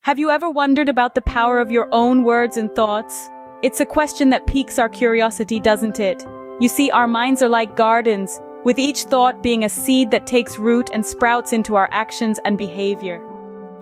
Have you ever wondered about the power of your own words and thoughts? It's a question that piques our curiosity, doesn't it? You see, our minds are like gardens, with each thought being a seed that takes root and sprouts into our actions and behavior.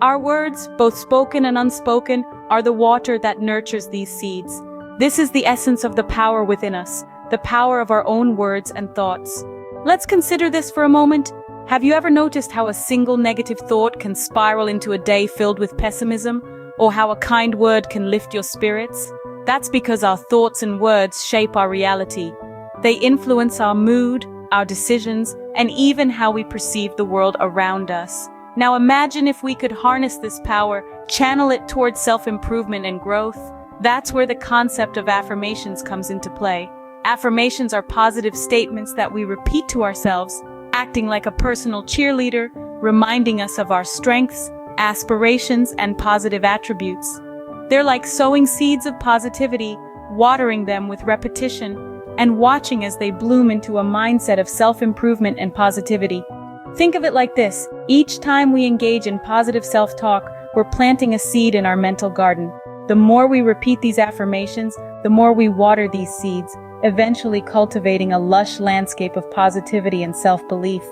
Our words, both spoken and unspoken, are the water that nurtures these seeds. This is the essence of the power within us, the power of our own words and thoughts. Let's consider this for a moment. Have you ever noticed how a single negative thought can spiral into a day filled with pessimism, or how a kind word can lift your spirits? That's because our thoughts and words shape our reality. They influence our mood, our decisions, and even how we perceive the world around us. Now imagine if we could harness this power, channel it towards self-improvement and growth. That's where the concept of affirmations comes into play. Affirmations are positive statements that we repeat to ourselves, acting like a personal cheerleader, reminding us of our strengths, aspirations, and positive attributes. They're like sowing seeds of positivity, watering them with repetition, and watching as they bloom into a mindset of self-improvement and positivity. Think of it like this: each time we engage in positive self-talk, we're planting a seed in our mental garden. The more we repeat these affirmations, the more we water these seeds, eventually cultivating a lush landscape of positivity and self-belief.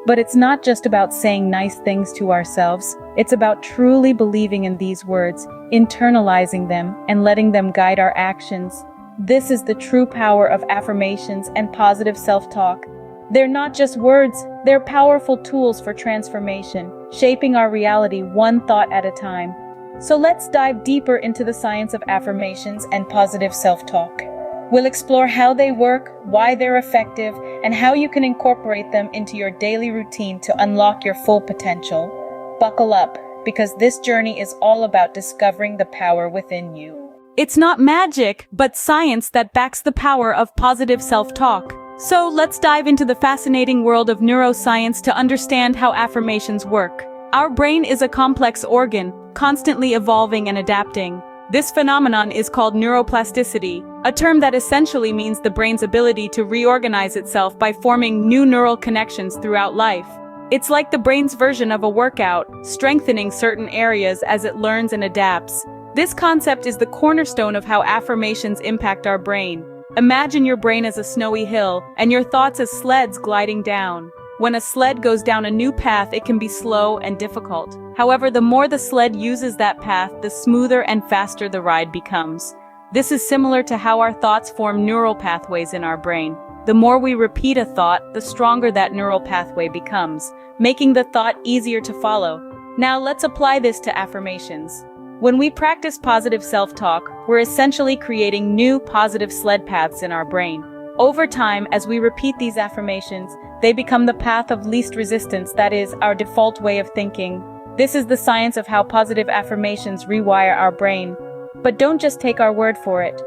But it's not just about saying nice things to ourselves. It's about truly believing in these words, internalizing them, and letting them guide our actions. This is the true power of affirmations and positive self-talk. They're not just words, they're powerful tools for transformation, shaping our reality one thought at a time. So let's dive deeper into the science of affirmations and positive self-talk. We'll explore how they work, why they're effective, and how you can incorporate them into your daily routine to unlock your full potential. Buckle up, because this journey is all about discovering the power within you. It's not magic, but science that backs the power of positive self-talk. So let's dive into the fascinating world of neuroscience to understand how affirmations work. Our brain is a complex organ, constantly evolving and adapting. This phenomenon is called neuroplasticity, a term that essentially means the brain's ability to reorganize itself by forming new neural connections throughout life. It's like the brain's version of a workout, strengthening certain areas as it learns and adapts. This concept is the cornerstone of how affirmations impact our brain. Imagine your brain as a snowy hill, and your thoughts as sleds gliding down. When a sled goes down a new path, it can be slow and difficult. However, the more the sled uses that path, the smoother and faster the ride becomes. This is similar to how our thoughts form neural pathways in our brain. The more we repeat a thought, the stronger that neural pathway becomes, making the thought easier to follow. Now let's apply this to affirmations. When we practice positive self-talk, we're essentially creating new positive sled paths in our brain. Over time, as we repeat these affirmations, they become the path of least resistance, that is, our default way of thinking. This is the science of how positive affirmations rewire our brain. But don't just take our word for it.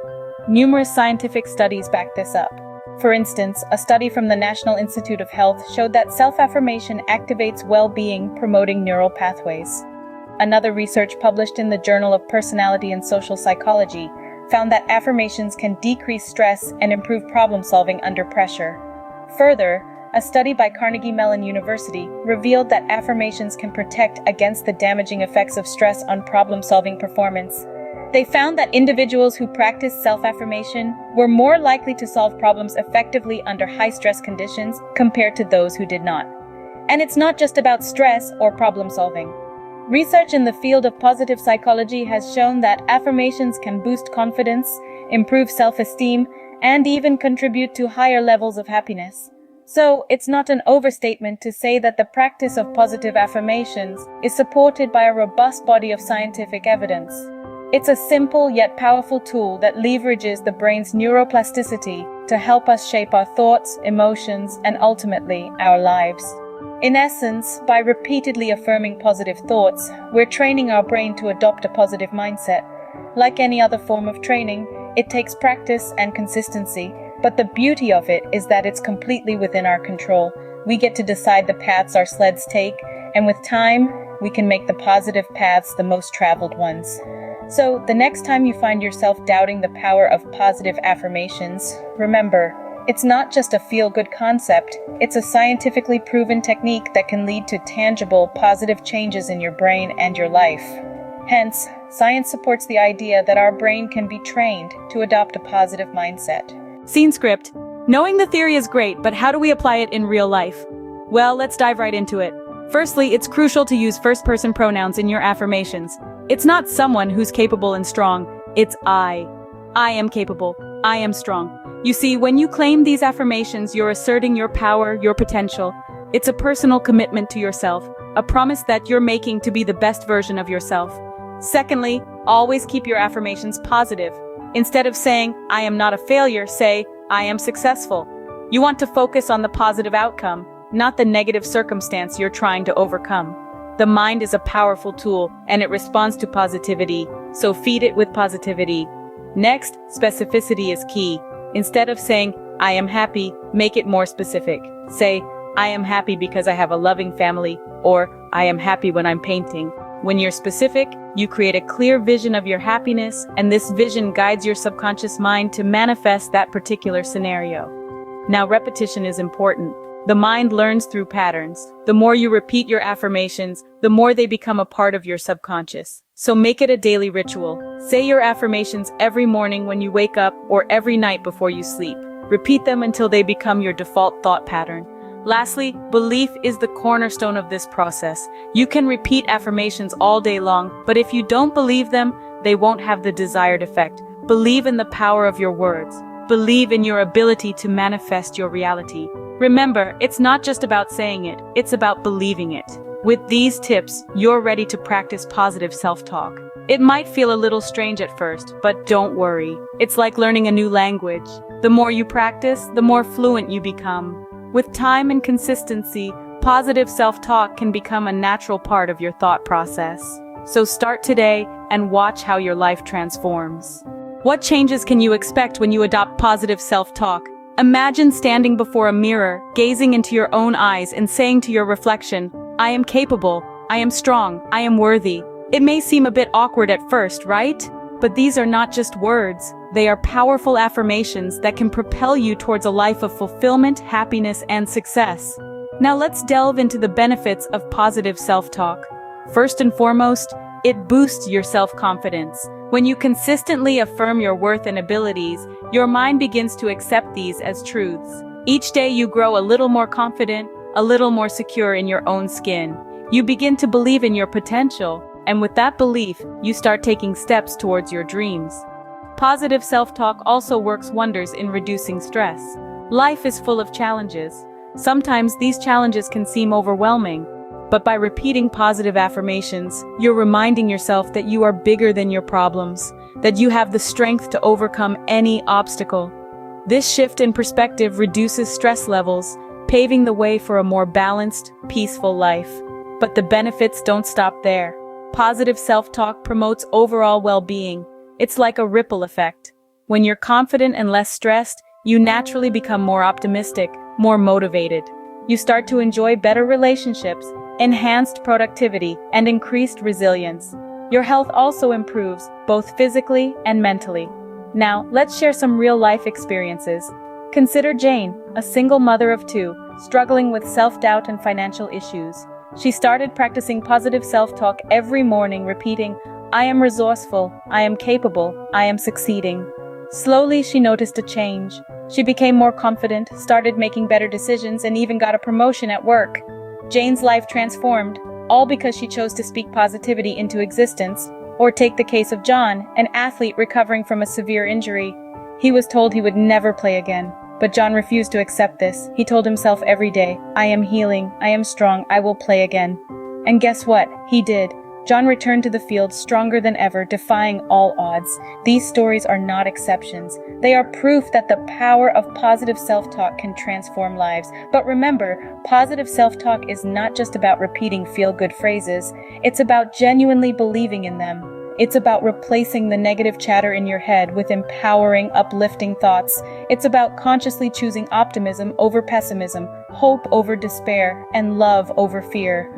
Numerous scientific studies back this up. For instance, a study from the National Institute of Health showed that self-affirmation activates well-being, promoting neural pathways. Another research published in the Journal of Personality and Social Psychology found that affirmations can decrease stress and improve problem-solving under pressure. Further, a study by Carnegie Mellon University revealed that affirmations can protect against the damaging effects of stress on problem-solving performance. They found that individuals who practiced self-affirmation were more likely to solve problems effectively under high-stress conditions compared to those who did not. And it's not just about stress or problem-solving. Research in the field of positive psychology has shown that affirmations can boost confidence, improve self-esteem, and even contribute to higher levels of happiness. So, it's not an overstatement to say that the practice of positive affirmations is supported by a robust body of scientific evidence. It's a simple yet powerful tool that leverages the brain's neuroplasticity to help us shape our thoughts, emotions, and ultimately, our lives. In essence, by repeatedly affirming positive thoughts, we're training our brain to adopt a positive mindset. Like any other form of training, it takes practice and consistency, but the beauty of it is that it's completely within our control. We get to decide the paths our sleds take, and with time, we can make the positive paths the most traveled ones. So, the next time you find yourself doubting the power of positive affirmations, remember, it's not just a feel-good concept, it's a scientifically proven technique that can lead to tangible, positive changes in your brain and your life. Hence, science supports the idea that our brain can be trained to adopt a positive mindset. Scene script. Knowing the theory is great, but how do we apply it in real life? Well, let's dive right into it. Firstly, it's crucial to use first-person pronouns in your affirmations. It's not someone who's capable and strong, it's I. I am capable. I am strong. You see, when you claim these affirmations, you're asserting your power, your potential. It's a personal commitment to yourself, a promise that you're making to be the best version of yourself. Secondly, always keep your affirmations positive. Instead of saying, I am not a failure, say, I am successful. You want to focus on the positive outcome, not the negative circumstance you're trying to overcome. The mind is a powerful tool, and it responds to positivity, so feed it with positivity. Next, specificity is key. Instead of saying, I am happy, make it more specific. Say, I am happy because I have a loving family, or I am happy when I'm painting. When you're specific, you create a clear vision of your happiness, and this vision guides your subconscious mind to manifest that particular scenario. Now, repetition is important. The mind learns through patterns. The more you repeat your affirmations, the more they become a part of your subconscious. So make it a daily ritual. Say your affirmations every morning when you wake up or every night before you sleep. Repeat them until they become your default thought pattern. Lastly, belief is the cornerstone of this process. You can repeat affirmations all day long, but if you don't believe them, they won't have the desired effect. Believe in the power of your words. Believe in your ability to manifest your reality. Remember, it's not just about saying it, it's about believing it. With these tips, you're ready to practice positive self-talk. It might feel a little strange at first, but don't worry. It's like learning a new language. The more you practice, the more fluent you become. With time and consistency, positive self-talk can become a natural part of your thought process. So start today and watch how your life transforms. What changes can you expect when you adopt positive self-talk? Imagine standing before a mirror, gazing into your own eyes and saying to your reflection, I am capable, I am strong, I am worthy. It may seem a bit awkward at first, right? But these are not just words. They are powerful affirmations that can propel you towards a life of fulfillment, happiness, and success. Now let's delve into the benefits of positive self-talk. First and foremost, it boosts your self-confidence. When you consistently affirm your worth and abilities, your mind begins to accept these as truths. Each day you grow a little more confident, a little more secure in your own skin. You begin to believe in your potential, and with that belief, you start taking steps towards your dreams. Positive self-talk also works wonders in reducing stress. Life is full of challenges. Sometimes these challenges can seem overwhelming, but by repeating positive affirmations, you're reminding yourself that you are bigger than your problems, that you have the strength to overcome any obstacle. This shift in perspective reduces stress levels, paving the way for a more balanced, peaceful life. But the benefits don't stop there. Positive self-talk promotes overall well-being. It's like a ripple effect. When you're confident and less stressed, you naturally become more optimistic, more motivated. You start to enjoy better relationships, enhanced productivity, and increased resilience. Your health also improves, both physically and mentally. Now, let's share some real-life experiences. Consider Jane, a single mother of two, struggling with self-doubt and financial issues. She started practicing positive self-talk every morning, repeating, I am resourceful, I am capable, I am succeeding. Slowly, she noticed a change. She became more confident, started making better decisions, and even got a promotion at work. Jane's life transformed, all because she chose to speak positivity into existence. Or take the case of John, an athlete recovering from a severe injury. He was told he would never play again. But John refused to accept this. He told himself every day, I am healing, I am strong, I will play again. And guess what? He did. John returned to the field stronger than ever, defying all odds. These stories are not exceptions. They are proof that the power of positive self-talk can transform lives. But remember, positive self-talk is not just about repeating feel-good phrases. It's about genuinely believing in them. It's about replacing the negative chatter in your head with empowering, uplifting thoughts. It's about consciously choosing optimism over pessimism, hope over despair, and love over fear.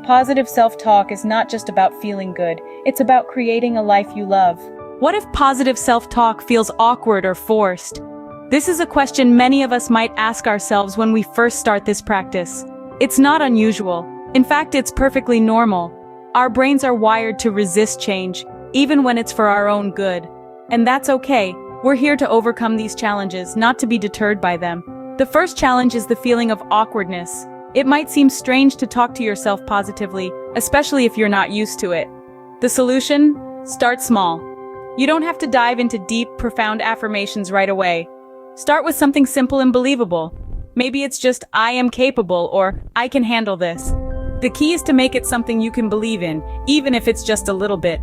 Positive self-talk is not just about feeling good, it's about creating a life you love. What if positive self-talk feels awkward or forced? This is a question many of us might ask ourselves when we first start this practice. It's not unusual. In fact, it's perfectly normal. Our brains are wired to resist change, even when it's for our own good. And that's okay. We're here to overcome these challenges, not to be deterred by them. The first challenge is the feeling of awkwardness. It might seem strange to talk to yourself positively, especially if you're not used to it. The solution? Start small. You don't have to dive into deep, profound affirmations right away. Start with something simple and believable. Maybe it's just, I am capable, or I can handle this. The key is to make it something you can believe in, even if it's just a little bit.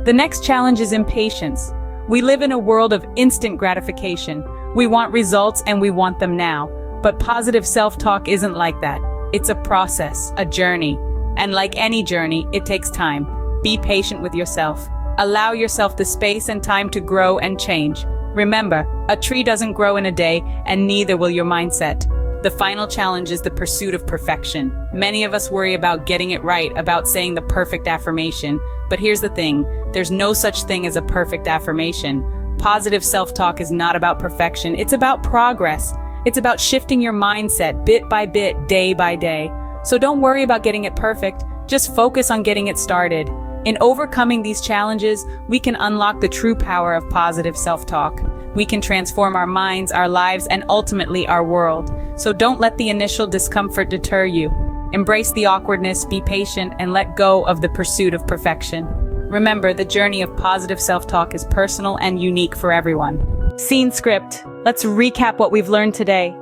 The next challenge is impatience. We live in a world of instant gratification. We want results and we want them now. But positive self-talk isn't like that. It's a process, a journey. And like any journey, it takes time. Be patient with yourself. Allow yourself the space and time to grow and change. Remember, a tree doesn't grow in a day, and neither will your mindset. The final challenge is the pursuit of perfection. Many of us worry about getting it right, about saying the perfect affirmation. But here's the thing, there's no such thing as a perfect affirmation. Positive self-talk is not about perfection, it's about progress. It's about shifting your mindset bit by bit, day by day. So don't worry about getting it perfect, just focus on getting it started. In overcoming these challenges, we can unlock the true power of positive self-talk. We can transform our minds, our lives, and ultimately our world. So don't let the initial discomfort deter you. Embrace the awkwardness, be patient, and let go of the pursuit of perfection. Remember, the journey of positive self-talk is personal and unique for everyone. Scene script. Let's recap what we've learned today.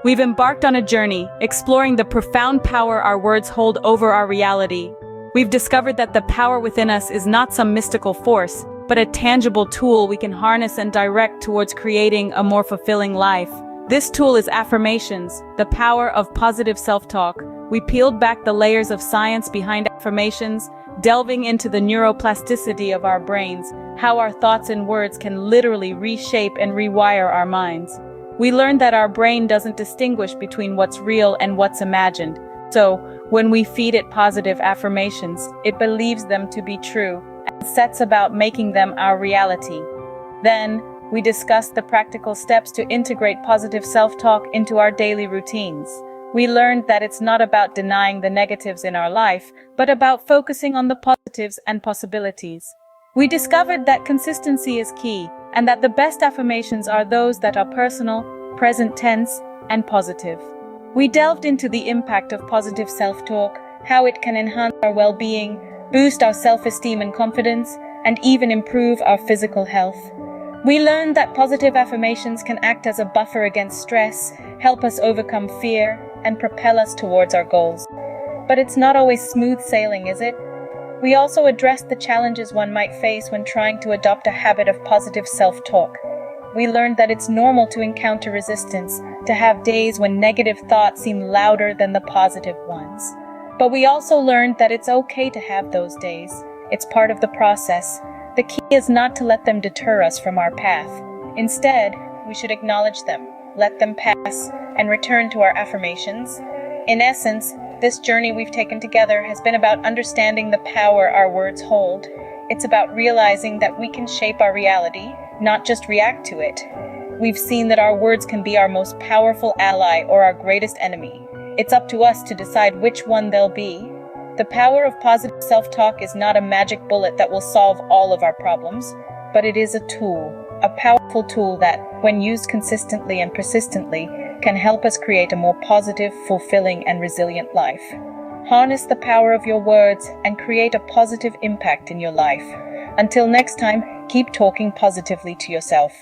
We've embarked on a journey, exploring the profound power our words hold over our reality. We've discovered that the power within us is not some mystical force, but a tangible tool we can harness and direct towards creating a more fulfilling life. This tool is Affirmations, the power of positive self-talk. We peeled back the layers of science behind affirmations, delving into the neuroplasticity of our brains, how our thoughts and words can literally reshape and rewire our minds. We learned that our brain doesn't distinguish between what's real and what's imagined. So, when we feed it positive affirmations, it believes them to be true and sets about making them our reality. Then, we discussed the practical steps to integrate positive self-talk into our daily routines. We learned that it's not about denying the negatives in our life, but about focusing on the positives and possibilities. We discovered that consistency is key, and that the best affirmations are those that are personal, present tense, and positive. We delved into the impact of positive self-talk, how it can enhance our well-being, boost our self-esteem and confidence, and even improve our physical health. We learned that positive affirmations can act as a buffer against stress, help us overcome fear, and propel us towards our goals. But it's not always smooth sailing, is it? We also addressed the challenges one might face when trying to adopt a habit of positive self-talk. We learned that it's normal to encounter resistance, to have days when negative thoughts seem louder than the positive ones. But we also learned that it's okay to have those days. It's part of the process. The key is not to let them deter us from our path. Instead, we should acknowledge them, let them pass, and return to our affirmations. In essence, this journey we've taken together has been about understanding the power our words hold. It's about realizing that we can shape our reality, not just react to it. We've seen that our words can be our most powerful ally or our greatest enemy. It's up to us to decide which one they'll be. The power of positive self-talk is not a magic bullet that will solve all of our problems, but it is a tool, a powerful tool that, when used consistently and persistently, can help us create a more positive, fulfilling, and resilient life. Harness the power of your words and create a positive impact in your life. Until next time, keep talking positively to yourself.